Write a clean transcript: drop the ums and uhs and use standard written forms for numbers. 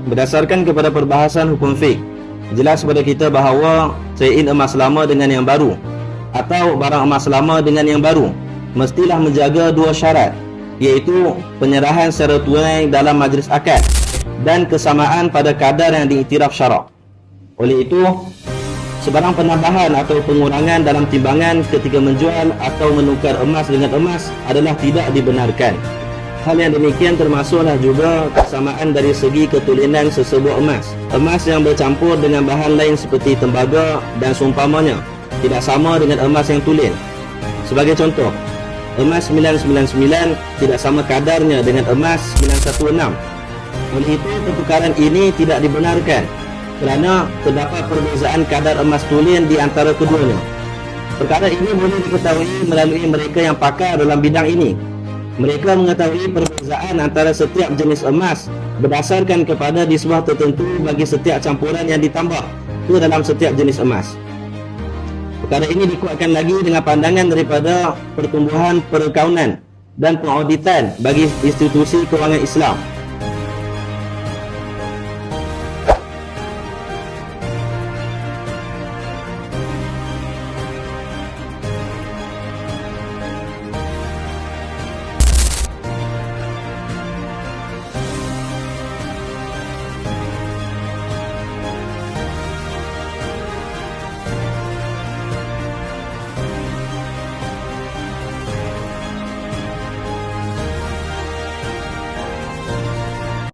Berdasarkan kepada perbahasan hukum fiqh, jelas kepada kita bahawa trade-in emas lama dengan yang baru atau barang emas lama dengan yang baru mestilah menjaga dua syarat, iaitu penyerahan secara tunai dalam majlis akad dan kesamaan pada kadar yang diiktiraf syarak. Oleh itu, sebarang penambahan atau pengurangan dalam timbangan ketika menjual atau menukar emas dengan emas adalah tidak dibenarkan. Hal yang demikian termasuklah juga kesamaan dari segi ketulinan sesebuah emas. Emas yang bercampur dengan bahan lain seperti tembaga dan seumpamanya tidak sama dengan emas yang tulen. Sebagai contoh, emas 999 tidak sama kadarnya dengan emas 916. Oleh itu, pertukaran ini tidak dibenarkan kerana terdapat perbezaan kadar emas tulen di antara keduanya. Perkara ini boleh diketahui melalui mereka yang pakar dalam bidang ini. Mereka mengetahui perbezaan antara setiap jenis emas berdasarkan kepada nisbah tertentu bagi setiap campuran yang ditambah ke dalam setiap jenis emas. Perkara ini dikuatkan lagi dengan pandangan daripada pertumbuhan perakaunan dan pengauditan bagi institusi kewangan Islam.